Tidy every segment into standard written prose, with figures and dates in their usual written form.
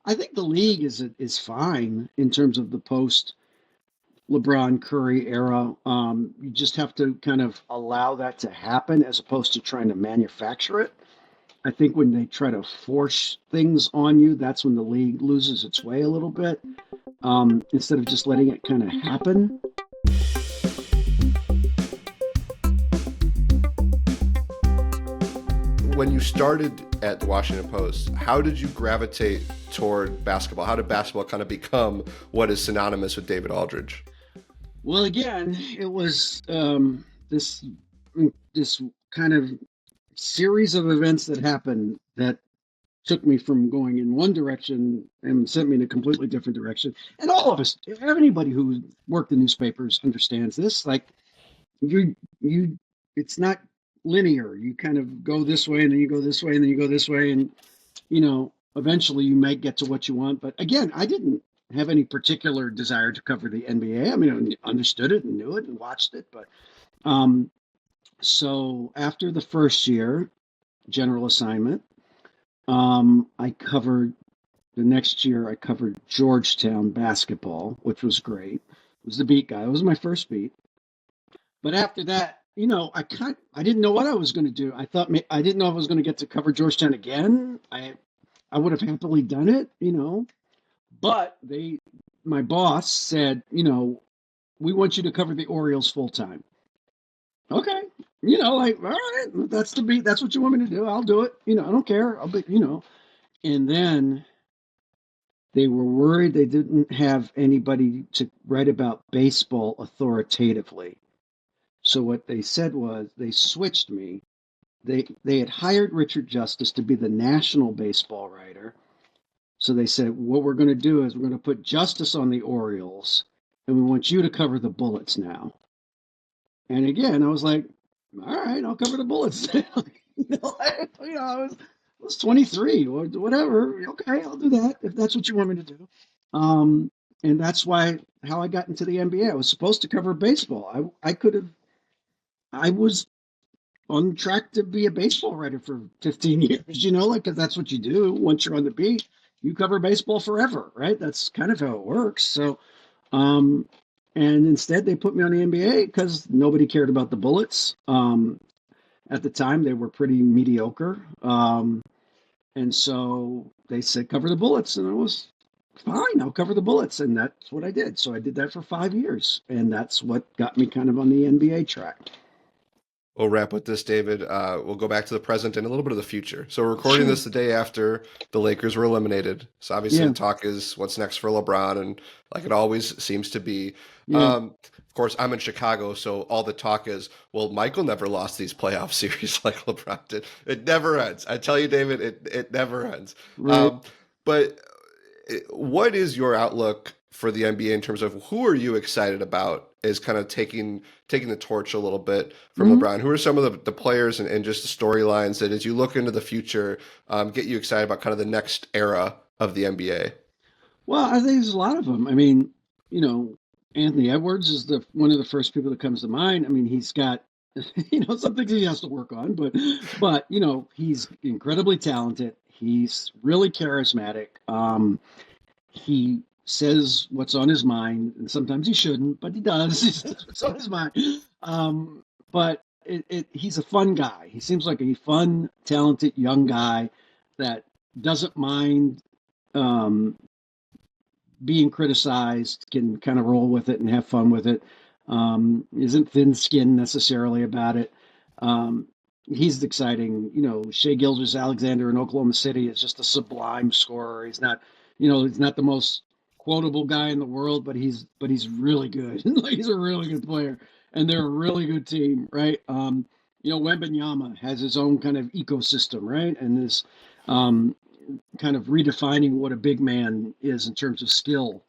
I think the league is fine in terms of the post LeBron Curry era. You just have to kind of allow that to happen as opposed to trying to manufacture it. I think when they try to force things on you, that's when the league loses its way a little bit. Instead of just letting it kind of happen. When you started at the Washington Post, how did you gravitate toward basketball? How did basketball kind of become what is synonymous with David Aldridge? Well, again, it was this this kind of series of events that happened that took me from going in one direction and sent me in a completely different direction. And all of us, anybody who worked in newspapers understands this. Like you, it's not linear. You kind of go this way and then you go this way and then you go this way, and eventually you might get to what you want. But again, I didn't have any particular desire to cover the NBA. I mean, I understood it and knew it and watched it, but so after the first year, general assignment, I covered the next year. I covered Georgetown basketball, which was great. It was the beat guy. It was my first beat. But after that, I didn't know what I was going to do. I didn't know if I was going to get to cover Georgetown again. I would have happily done it, but my boss said, we want you to cover the Orioles full time. Okay. Like, all right, that's the beat. That's what you want me to do. I'll do it. I don't care. I'll be, and then they were worried they didn't have anybody to write about baseball authoritatively. So what they said was they switched me. They had hired Richard Justice to be the national baseball writer. So they said, what we're going to do is we're going to put Justice on the Orioles, and we want you to cover the Bullets now. And again, I was like, all right, I'll cover the Bullets. I was 23 or whatever. Okay, I'll do that if that's what you want me to do. And that's how I got into the NBA. I was supposed to cover baseball. I was on track to be a baseball writer for 15 years, because that's what you do once you're on the beat. You cover baseball forever, right? That's kind of how it works. So, and instead they put me on the NBA because nobody cared about the Bullets. At the time, they were pretty mediocre. And so they said, cover the Bullets. And I was fine, I'll cover the Bullets. And that's what I did. So I did that for 5 years. And that's what got me kind of on the NBA track. We'll wrap with this, David. We'll go back to the present and a little bit of the future. So we're recording this the day after the Lakers were eliminated. So obviously the talk is what's next for LeBron, and like it always seems to be. Of course, I'm in Chicago, so all the talk is, well, Michael never lost these playoff series like LeBron did. It never ends. I tell you, David, it never ends. Right. But what is your outlook for the NBA in terms of who are you excited about is kind of taking the torch a little bit from LeBron? Who are some of the players and just the storylines that as you look into the future, get you excited about kind of the next era of the NBA? Well, I think there's a lot of them. I mean, Anthony Edwards is one of the first people that comes to mind. I mean, he's got, some things he has to work on, but he's incredibly talented. He's really charismatic. He says what's on his mind, and sometimes he shouldn't, but he does. He says what's on his mind. But he's a fun guy. He seems like a fun, talented young guy that doesn't mind being criticized, can kind of roll with it and have fun with it. Isn't thin-skinned necessarily about it. He's exciting. Shai Gilgeous-Alexander in Oklahoma City is just a sublime scorer. He's not the most quotable guy in the world, but he's really good. He's a really good player, and they're a really good team, right? Wembanyama has his own kind of ecosystem, right? And is kind of redefining what a big man is in terms of skill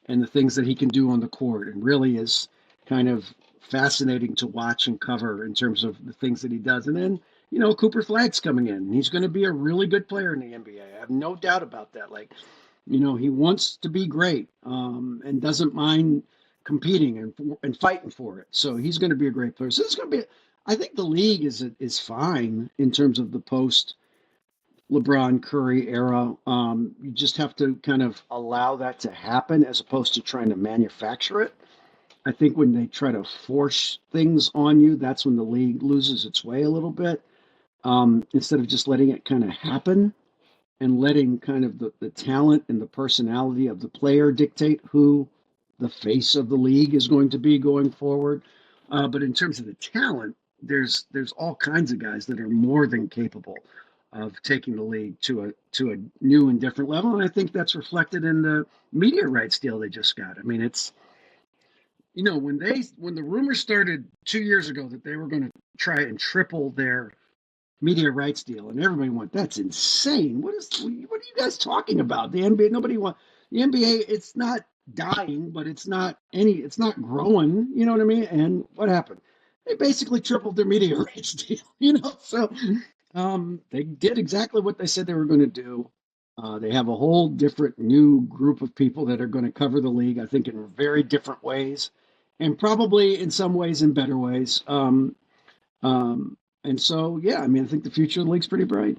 and the things that he can do on the court, and really is kind of fascinating to watch and cover in terms of the things that he does. And then, Cooper Flagg's coming in. He's going to be a really good player in the NBA. I have no doubt about that. He wants to be great and doesn't mind competing and fighting for it. So he's going to be a great player. So it's going to be, I think the league is fine in terms of the post LeBron Curry era. You just have to kind of allow that to happen as opposed to trying to manufacture it. I think when they try to force things on you, that's when the league loses its way a little bit. Instead of just letting it kind of happen and letting kind of the talent and the personality of the player dictate who the face of the league is going to be going forward. But in terms of the talent, there's all kinds of guys that are more than capable of taking the league to a new and different level, and I think that's reflected in the media rights deal they just got. I mean, it's when the rumor started 2 years ago that they were going to try and triple their media rights deal, and everybody went, "That's insane! What are you guys talking about?" The NBA, nobody want the NBA. It's not dying, but it's not growing. You know what I mean? And what happened? They basically tripled their media rights deal. So they did exactly what they said they were going to do. They have a whole different new group of people that are going to cover the league, I think, in very different ways, and probably in some ways in better ways. And so, yeah, I mean, I think the future of the league's pretty bright.